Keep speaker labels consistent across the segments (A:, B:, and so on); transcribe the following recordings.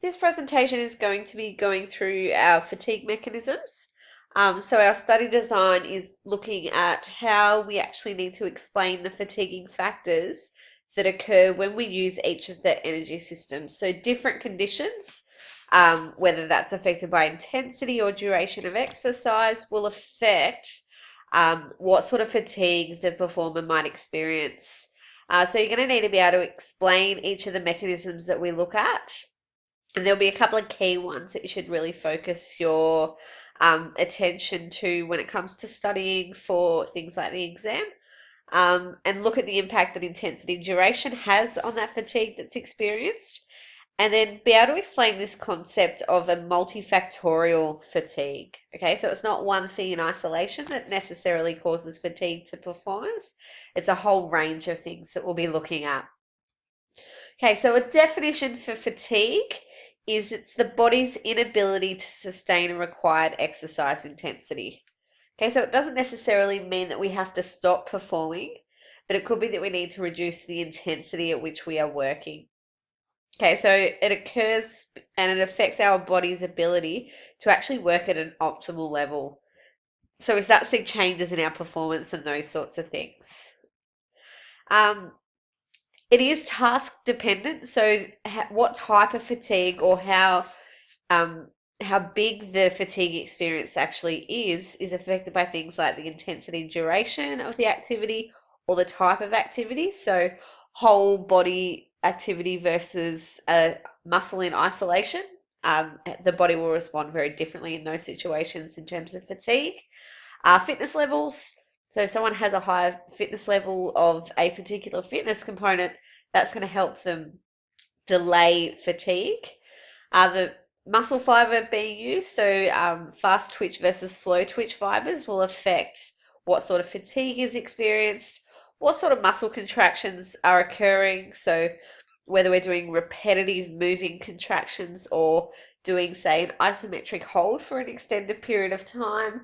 A: This presentation is going to be going through our fatigue mechanisms. So our study design is looking at how we actually need to explain the fatiguing factors that occur when we use each of the energy systems. So different conditions, whether that's affected by intensity or duration of exercise, will affect what sort of fatigue the performer might experience. So you're going to need to be able to explain each of the mechanisms that we look at. And there'll be a couple of key ones that you should really focus your attention to when it comes to studying for things like the exam. And look at the impact that intensity and duration has on that fatigue that's experienced. And then be able to explain this concept of a multifactorial fatigue. Okay, so it's not one thing in isolation that necessarily causes fatigue to performers. It's a whole range of things that we'll be looking at. Okay, so a definition for fatigue is it's the body's inability to sustain a required exercise intensity. Okay, so it doesn't necessarily mean that we have to stop performing, but it could be that we need to reduce the intensity at which we are working. Okay, so it occurs and it affects our body's ability to actually work at an optimal level. So we start to see changes in our performance and those sorts of things. It is task dependent, so what type of fatigue or how big the fatigue experience actually is affected by things like the intensity and duration of the activity or the type of activity. So whole body activity versus muscle in isolation. The body will respond very differently in those situations in terms of fatigue. Fitness levels. So if someone has a higher fitness level of a particular fitness component, that's going to help them delay fatigue. The muscle fiber being used, so fast twitch versus slow twitch fibers will affect what sort of fatigue is experienced, what sort of muscle contractions are occurring. So whether we're doing repetitive moving contractions or doing, say, an isometric hold for an extended period of time,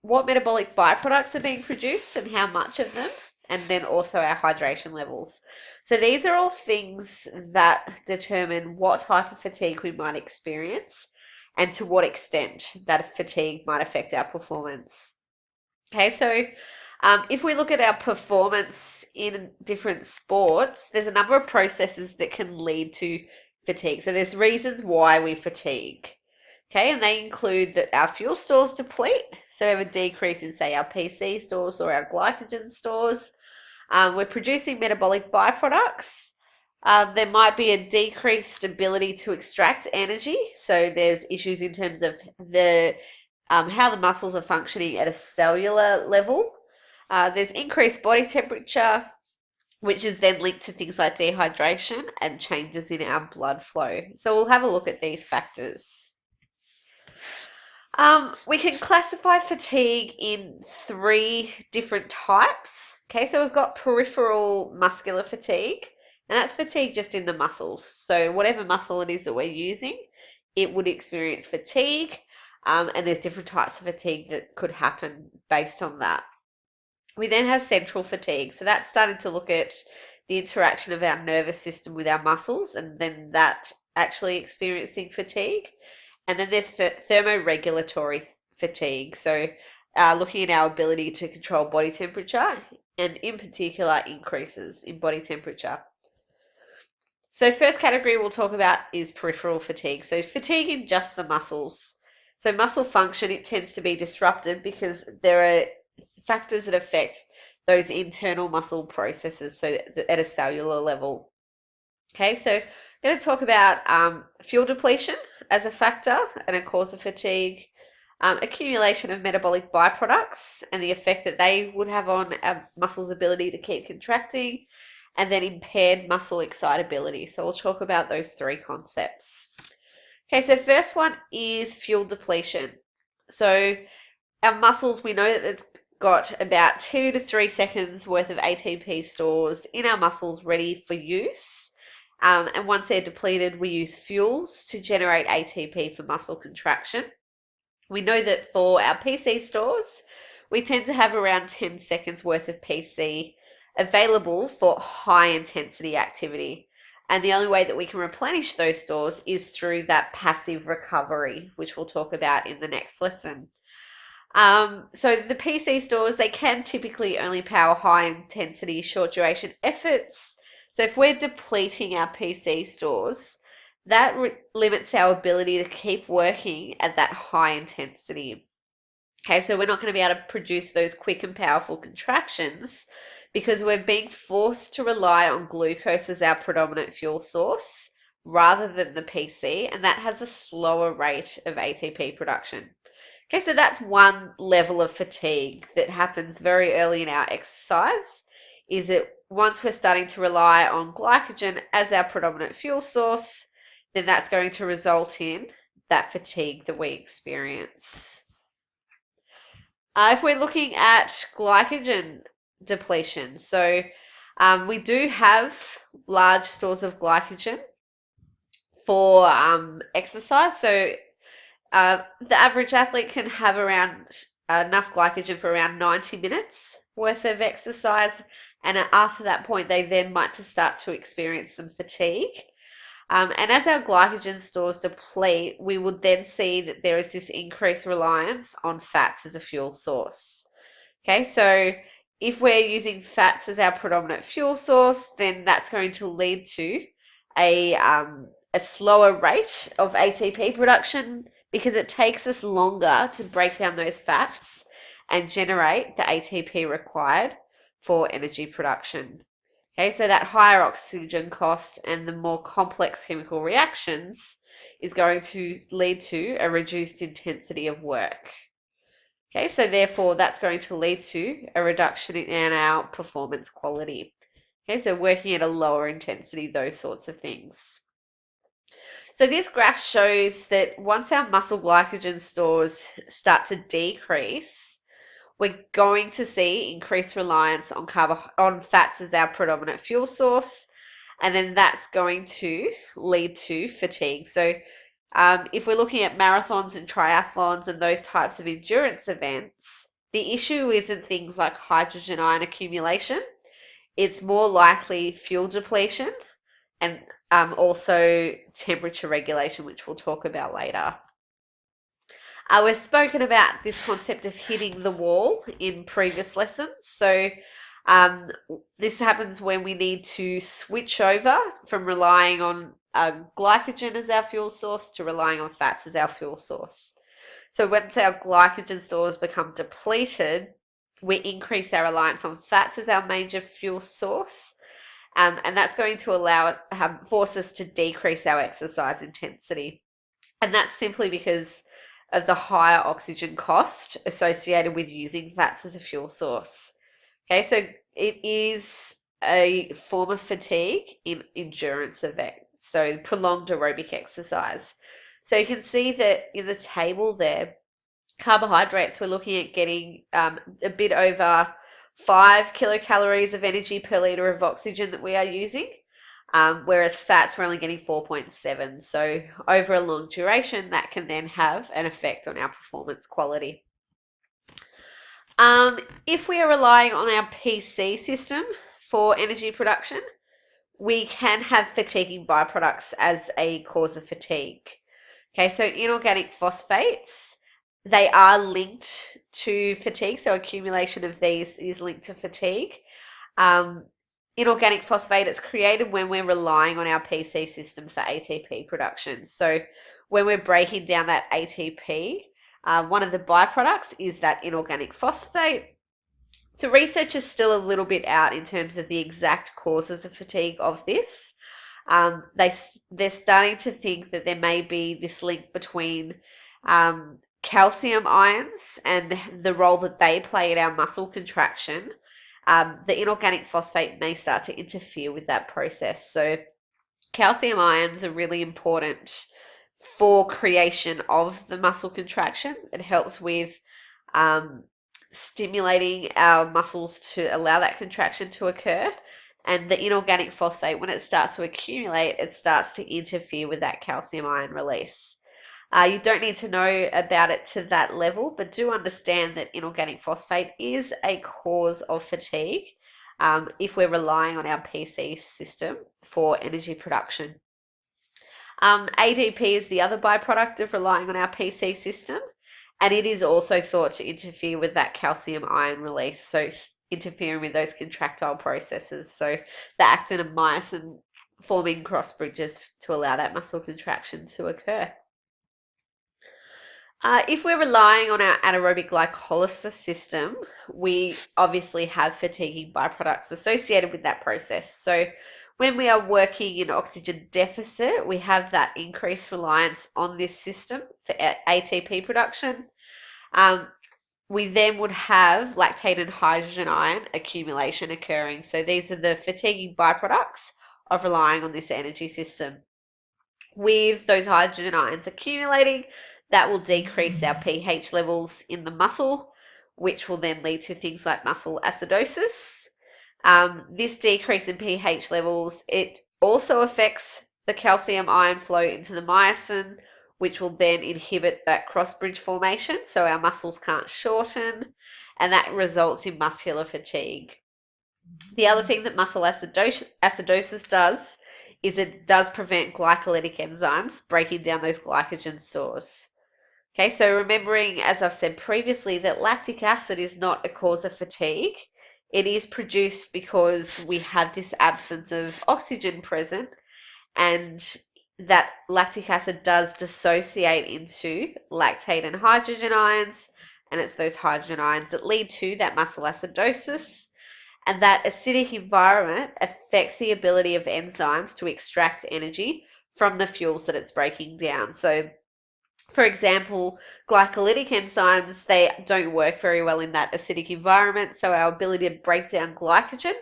A: what metabolic byproducts are being produced and how much of them, and then also our hydration levels. So these are all things that determine what type of fatigue we might experience and to what extent that fatigue might affect our performance. Okay, so if we look at our performance in different sports, there's a number of processes that can lead to fatigue. So there's reasons why we fatigue. Okay, and they include that our fuel stores deplete. So we have a decrease in, say, our PC stores or our glycogen stores. We're producing metabolic byproducts. There might be a decreased ability to extract energy. So there's issues in terms of the how the muscles are functioning at a cellular level. There's increased body temperature, which is then linked to things like dehydration and changes in our blood flow. So we'll have a look at these factors. We can classify fatigue in three different types. Okay, so we've got peripheral muscular fatigue, and that's fatigue just in the muscles. So whatever muscle it is that we're using, it would experience fatigue, and there's different types of fatigue that could happen based on that. We then have central fatigue. So that's starting to look at the interaction of our nervous system with our muscles, and then that actually experiencing fatigue. And then there's thermoregulatory fatigue. So looking at our ability to control body temperature and in particular increases in body temperature. So first category we'll talk about is peripheral fatigue. So fatigue in just the muscles. So muscle function, it tends to be disrupted because there are factors that affect those internal muscle processes, so at a cellular level. Okay, so I'm going to talk about fuel depletion as a factor and a cause of fatigue, accumulation of metabolic byproducts and the effect that they would have on our muscles' ability to keep contracting, and then impaired muscle excitability. So we'll talk about those three concepts. Okay, so first one is fuel depletion. So our muscles, we know that it's got about 2 to 3 seconds worth of ATP stores in our muscles ready for use. And once they're depleted, we use fuels to generate ATP for muscle contraction. We know that for our PC stores, we tend to have around 10 seconds worth of PC available for high intensity activity. And the only way that we can replenish those stores is through that passive recovery, which we'll talk about in the next lesson. So the PC stores, they can typically only power high intensity, short duration efforts. So if we're depleting our PC stores, that limits our ability to keep working at that high intensity. Okay, so we're not going to be able to produce those quick and powerful contractions because we're being forced to rely on glucose as our predominant fuel source rather than the PC, and that has a slower rate of ATP production. Okay, so that's one level of fatigue that happens very early in our exercise, is that once we're starting to rely on glycogen as our predominant fuel source, then that's going to result in that fatigue that we experience. If we're looking at glycogen depletion, so we do have large stores of glycogen for exercise. So the average athlete can have around enough glycogen for around 90 minutes worth of exercise, and after that point, they then might start to experience some fatigue. And as our glycogen stores deplete, we would then see that there is this increased reliance on fats as a fuel source. Okay, so if we're using fats as our predominant fuel source, then that's going to lead to a slower rate of ATP production because it takes us longer to break down those fats and generate the ATP required for energy production. Okay, so that higher oxygen cost and the more complex chemical reactions is going to lead to a reduced intensity of work. Okay, so therefore that's going to lead to a reduction in our performance quality. Okay, so working at a lower intensity, those sorts of things. So this graph shows that once our muscle glycogen stores start to decrease, we're going to see increased reliance on fats as our predominant fuel source, and then that's going to lead to fatigue. So if we're looking at marathons and triathlons and those types of endurance events, the issue isn't things like hydrogen ion accumulation. It's more likely fuel depletion and also temperature regulation, which we'll talk about later. We've spoken about this concept of hitting the wall in previous lessons. So this happens when we need to switch over from relying on glycogen as our fuel source to relying on fats as our fuel source. So once our glycogen stores become depleted, we increase our reliance on fats as our major fuel source. And that's going to force us to decrease our exercise intensity. And that's simply because of the higher oxygen cost associated with using fats as a fuel source. Okay, so it is a form of fatigue in endurance events, so prolonged aerobic exercise. So you can see that in the table there, carbohydrates, we're looking at getting a bit over 5 kilocalories of energy per litre of oxygen that we are using. Whereas fats, we're only getting 4.7. So over a long duration, that can then have an effect on our performance quality. If we are relying on our PC system for energy production, we can have fatiguing byproducts as a cause of fatigue. Okay, so inorganic phosphates, they are linked to fatigue. So accumulation of these is linked to fatigue. Inorganic phosphate is created when we're relying on our PC system for ATP production. So when we're breaking down that ATP, one of the byproducts is that inorganic phosphate. The research is still a little bit out in terms of the exact causes of fatigue of this. They're starting to think that there may be this link between calcium ions and the role that they play in our muscle contraction. The inorganic phosphate may start to interfere with that process. So calcium ions are really important for creation of the muscle contractions. It helps with stimulating our muscles to allow that contraction to occur. And the inorganic phosphate, when it starts to accumulate, it starts to interfere with that calcium ion release. You don't need to know about it to that level, but do understand that inorganic phosphate is a cause of fatigue if we're relying on our PC system for energy production. ADP is the other byproduct of relying on our PC system, and it is also thought to interfere with that calcium ion release, so interfering with those contractile processes. So the actin and myosin forming cross bridges to allow that muscle contraction to occur. If we're relying on our anaerobic glycolysis system, we obviously have fatiguing byproducts associated with that process. So when we are working in oxygen deficit, we have that increased reliance on this system for ATP production. We then would have lactate and hydrogen ion accumulation occurring. So these are the fatiguing byproducts of relying on this energy system. With those hydrogen ions accumulating, that will decrease our pH levels in the muscle, which will then lead to things like muscle acidosis. This decrease in pH levels, it also affects the calcium ion flow into the myosin, which will then inhibit that cross-bridge formation, so our muscles can't shorten, and that results in muscular fatigue. The other thing that muscle acidosis does is it does prevent glycolytic enzymes breaking down those glycogen stores. Okay, so remembering, as I've said previously, that lactic acid is not a cause of fatigue. It is produced because we have this absence of oxygen present, and that lactic acid does dissociate into lactate and hydrogen ions, and it's those hydrogen ions that lead to that muscle acidosis. And that acidic environment affects the ability of enzymes to extract energy from the fuels that it's breaking down. So, for example, glycolytic enzymes, they don't work very well in that acidic environment. So our ability to break down glycogen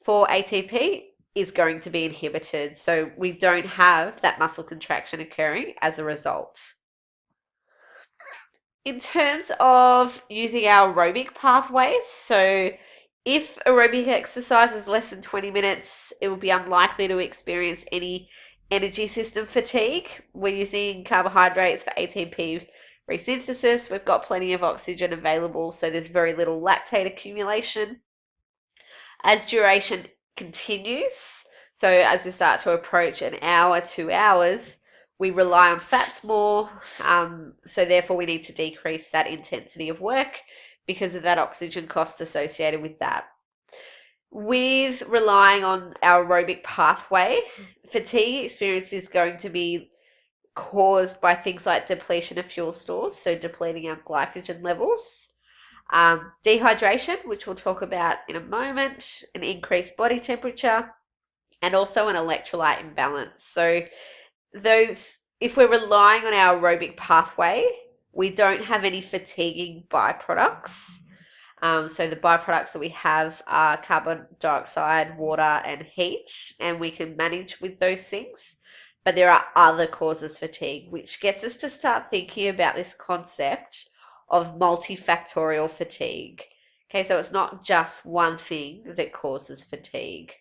A: for ATP is going to be inhibited. So we don't have that muscle contraction occurring as a result. In terms of using our aerobic pathways, so if aerobic exercise is less than 20 minutes, it will be unlikely to experience any energy system fatigue. We're using carbohydrates for ATP resynthesis. We've got plenty of oxygen available, so there's very little lactate accumulation. As duration continues, so as we start to approach an hour, 2 hours, we rely on fats more, so therefore we need to decrease that intensity of work because of that oxygen cost associated with that. With relying on our aerobic pathway, fatigue experience is going to be caused by things like depletion of fuel stores, so depleting our glycogen levels, dehydration, which we'll talk about in a moment, an increased body temperature, and also an electrolyte imbalance. So if we're relying on our aerobic pathway, we don't have any fatiguing byproducts. So the byproducts that we have are carbon dioxide, water, and heat, and we can manage with those things. But there are other causes of fatigue, which gets us to start thinking about this concept of multifactorial fatigue. Okay, so it's not just one thing that causes fatigue.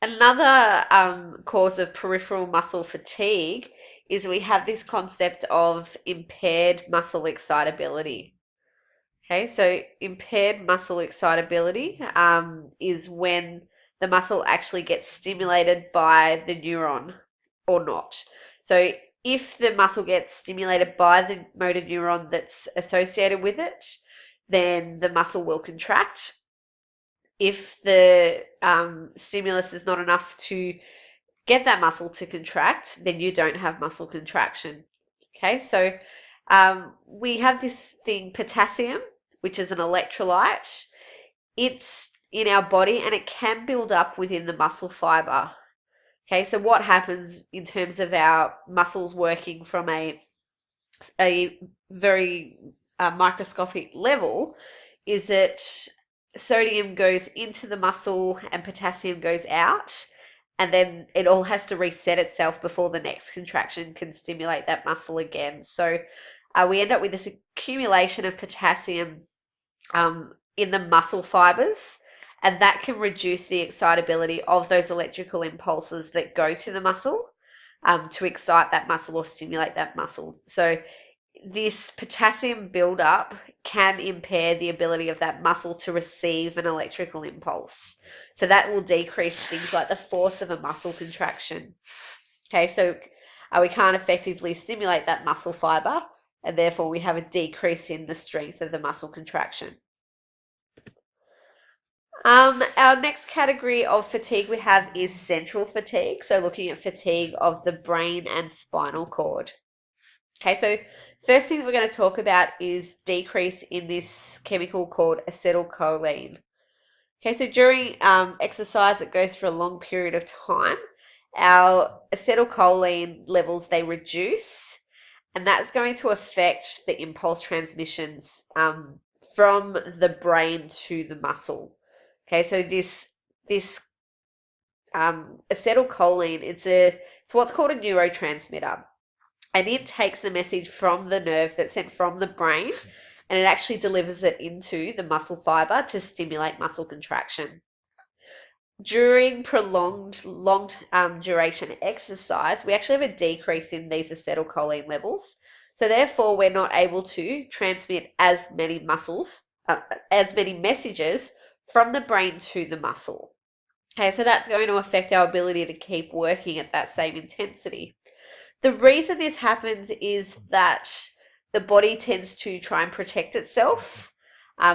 A: Another cause of peripheral muscle fatigue is we have this concept of impaired muscle excitability. Okay, so impaired muscle excitability is when the muscle actually gets stimulated by the neuron or not. So if the muscle gets stimulated by the motor neuron that's associated with it, then the muscle will contract. If the stimulus is not enough to get that muscle to contract, then you don't have muscle contraction. Okay, so we have this thing, potassium, which is an electrolyte. It's in our body and it can build up within the muscle fiber. Okay, so what happens in terms of our muscles working from a very microscopic level is that sodium goes into the muscle and potassium goes out, and then it all has to reset itself before the next contraction can stimulate that muscle again. So we end up with this accumulation of potassium in the muscle fibers, and that can reduce the excitability of those electrical impulses that go to the muscle to excite that muscle or stimulate that muscle. So this potassium buildup can impair the ability of that muscle to receive an electrical impulse. So that will decrease things like the force of a muscle contraction. Okay, so we can't effectively stimulate that muscle fiber, and therefore we have a decrease in the strength of the muscle contraction. Our next category of fatigue we have is central fatigue. So looking at fatigue of the brain and spinal cord. Okay, so first thing that we're going to talk about is decrease in this chemical called acetylcholine. Okay, so during exercise that goes for a long period of time, our acetylcholine levels, they reduce, and that's going to affect the impulse transmissions from the brain to the muscle. Okay, so this acetylcholine, it's what's called a neurotransmitter, and it takes the message from the nerve that's sent from the brain, and it actually delivers it into the muscle fiber to stimulate muscle contraction. During prolonged long duration exercise, we actually have a decrease in these acetylcholine levels. So therefore, we're not able to transmit as many messages from the brain to the muscle. Okay, so that's going to affect our ability to keep working at that same intensity. The reason this happens is that the body tends to try and protect itself.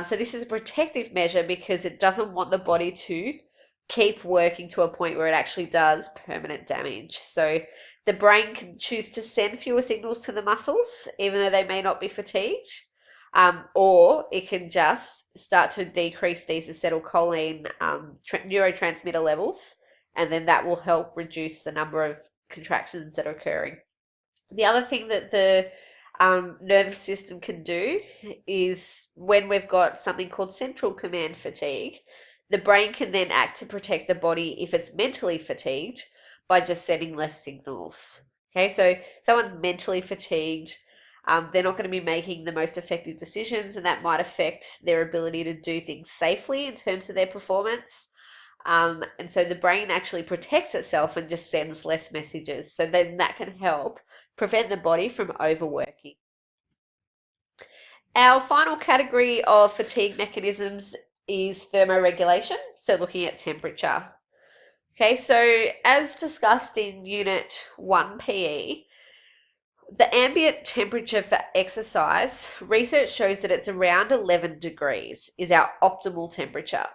A: So this is a protective measure because it doesn't want the body to keep working to a point where it actually does permanent damage. So the brain can choose to send fewer signals to the muscles, even though they may not be fatigued, or it can just start to decrease these acetylcholine neurotransmitter levels, and then that will help reduce the number of contractions that are occurring. The other thing that the nervous system can do is when we've got something called central command fatigue, the brain can then act to protect the body if it's mentally fatigued by just sending less signals. Okay, so someone's mentally fatigued, they're not going to be making the most effective decisions, and that might affect their ability to do things safely in terms of their performance. And so the brain actually protects itself and just sends less messages. So then that can help prevent the body from overworking. Our final category of fatigue mechanisms is thermoregulation, so looking at temperature. Okay, so as discussed in Unit 1 PE, the ambient temperature for exercise, research shows that it's around 11 degrees is our optimal temperature.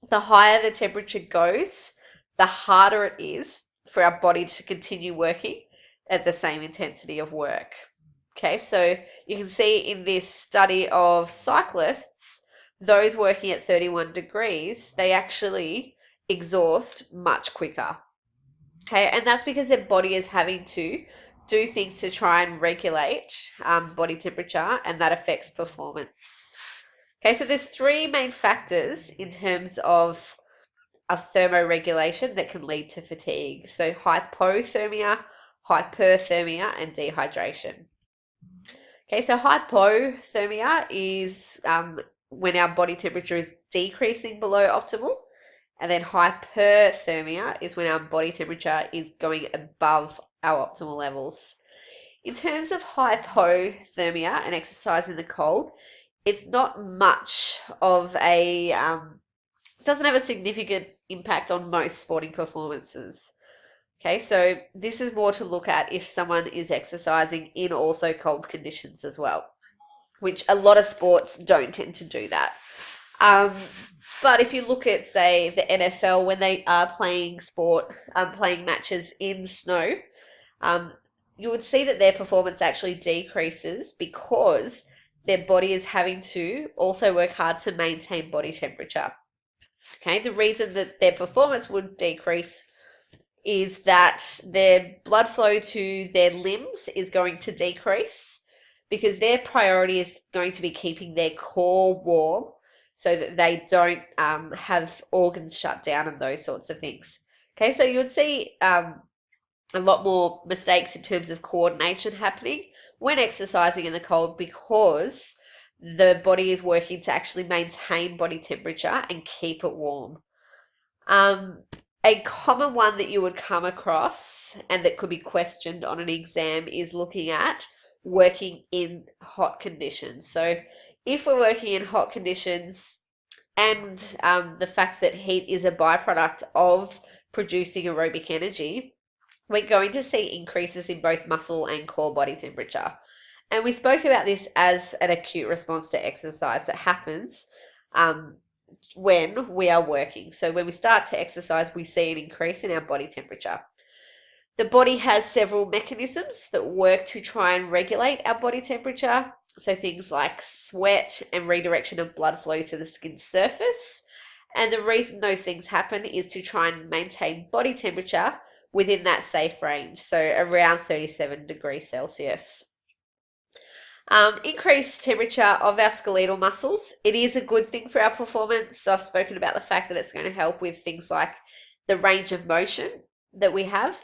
A: The higher the temperature goes, the harder it is for our body to continue working at the same intensity of work. Okay, so you can see in this study of cyclists, those working at 31 degrees, they actually exhaust much quicker. Okay, and that's because their body is having to do things to try and regulate body temperature, and that affects performance. Okay, so there's three main factors in terms of a thermoregulation that can lead to fatigue. So hypothermia, hyperthermia, and dehydration. Okay, so hypothermia is when our body temperature is decreasing below optimal, and then hyperthermia is when our body temperature is going above our optimal levels. In terms of hypothermia and exercise in the cold, it's not much of a, doesn't have a significant impact on most sporting performances. Okay, so this is more to look at if someone is exercising in also cold conditions as well, which a lot of sports don't tend to do that. But if you look at, say, the NFL, when they are playing playing matches in snow, you would see that their performance actually decreases because their body is having to also work hard to maintain body temperature. Okay, the reason that their performance would decrease is that their blood flow to their limbs is going to decrease because their priority is going to be keeping their core warm so that they don't have organs shut down and those sorts of things. Okay, so you would see a lot more mistakes in terms of coordination happening when exercising in the cold because the body is working to actually maintain body temperature and keep it warm. A common one that you would come across and that could be questioned on an exam is looking at working in hot conditions. So if we're working in hot conditions and the fact that heat is a byproduct of producing aerobic energy, we're going to see increases in both muscle and core body temperature. And we spoke about this as an acute response to exercise that happens when we are working. So when we start to exercise, we see an increase in our body temperature. The body has several mechanisms that work to try and regulate our body temperature. So things like sweat and redirection of blood flow to the skin surface. And the reason those things happen is to try and maintain body temperature within that safe range, so around 37 degrees Celsius. Increased temperature of our skeletal muscles. It is a good thing for our performance. So I've spoken about the fact that it's going to help with things like the range of motion that we have,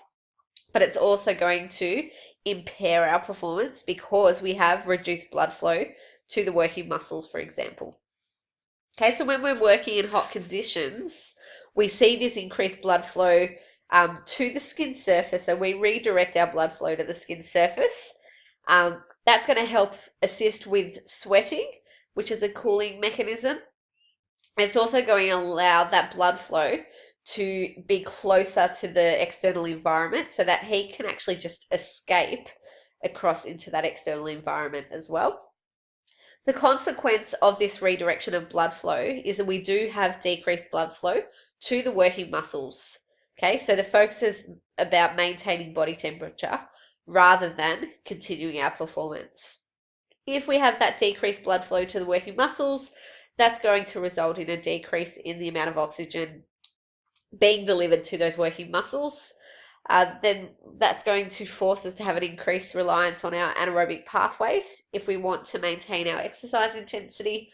A: but it's also going to impair our performance because we have reduced blood flow to the working muscles, for example. Okay, so when we're working in hot conditions, we see this increased blood flow to the skin surface, so we redirect our blood flow to the skin surface. That's going to help assist with sweating, which is a cooling mechanism. It's also going to allow that blood flow to be closer to the external environment so that heat can actually just escape across into that external environment as well. The consequence of this redirection of blood flow is that we do have decreased blood flow to the working muscles. Okay, so the focus is about maintaining body temperature rather than continuing our performance. If we have that decreased blood flow to the working muscles, that's going to result in a decrease in the amount of oxygen being delivered to those working muscles. Then that's going to force us to have an increased reliance on our anaerobic pathways if we want to maintain our exercise intensity,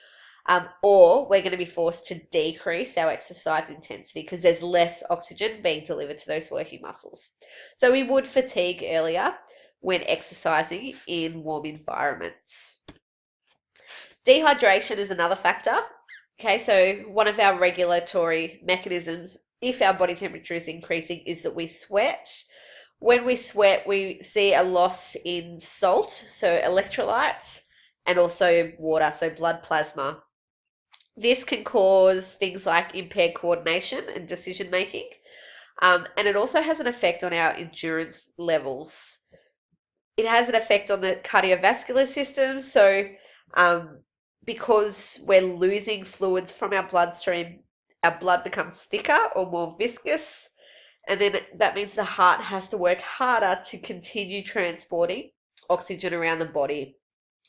A: or we're going to be forced to decrease our exercise intensity because there's less oxygen being delivered to those working muscles. So we would fatigue earlier when exercising in warm environments. Dehydration is another factor. Okay, so one of our regulatory mechanisms, if our body temperature is increasing, is that we sweat. When we sweat, we see a loss in salt, so electrolytes, and also water, so blood plasma. This can cause things like impaired coordination and decision making, and it also has an effect on our endurance levels. It has an effect on the cardiovascular system, so because we're losing fluids from our bloodstream, our blood becomes thicker or more viscous, and then that means the heart has to work harder to continue transporting oxygen around the body.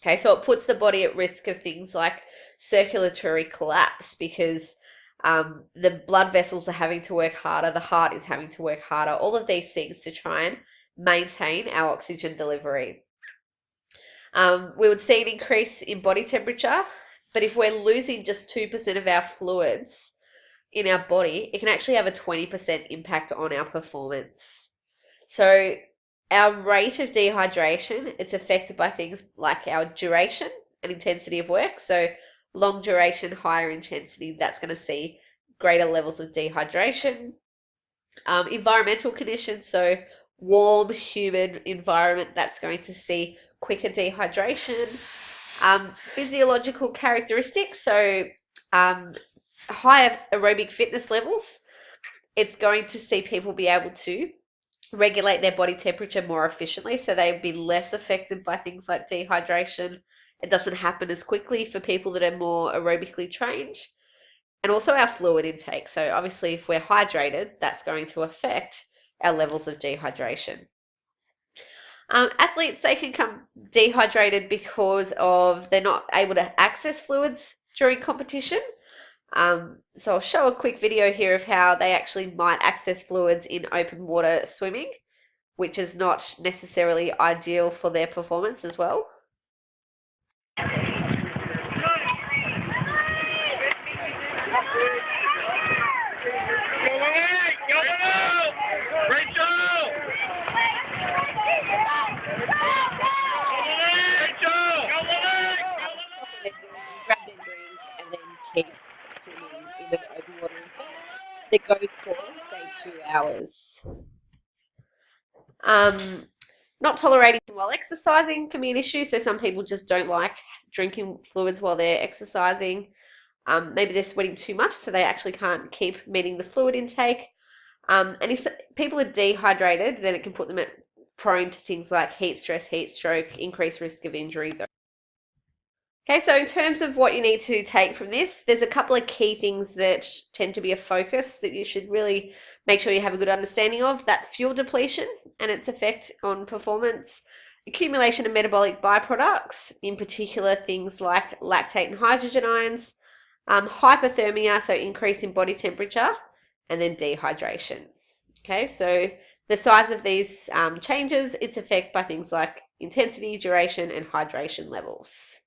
A: Okay, so it puts the body at risk of things like circulatory collapse because the blood vessels are having to work harder, the heart is having to work harder, all of these things to try and maintain our oxygen delivery. We would see an increase in body temperature, but if we're losing just 2% of our fluids in our body, it can actually have a 20% impact on our performance. So our rate of dehydration, it's affected by things like our duration and intensity of work. So long duration, higher intensity, that's going to see greater levels of dehydration. Environmental conditions, so warm, humid environment, that's going to see quicker dehydration. Physiological characteristics, so higher aerobic fitness levels, it's going to see people be able to regulate their body temperature more efficiently, so they'd be less affected by things like dehydration. It doesn't happen as quickly for people that are more aerobically trained. And also our fluid intake. So obviously if we're hydrated, that's going to affect our levels of dehydration. Athletes, they can become dehydrated because of they're not able to access fluids during competition. So I'll show a quick video here of how they actually might access fluids in open water swimming, which is not necessarily ideal for their performance as well. They're doing, grab their drink and then keep swimming in an open water event that goes for, say, 2 hours. Not tolerating while exercising can be an issue. So some people just don't like drinking fluids while they're exercising. Maybe they're sweating too much, so they actually can't keep meeting the fluid intake. And if people are dehydrated, then it can put them at prone to things like heat stress, heat stroke, increased risk of injury. Okay, so in terms of what you need to take from this, there's a couple of key things that tend to be a focus that you should really make sure you have a good understanding of. That's fuel depletion and its effect on performance, accumulation of metabolic byproducts, in particular things like lactate and hydrogen ions, hypothermia, so increase in body temperature, and then dehydration. Okay, so the size of these changes, its effect by things like intensity, duration, and hydration levels.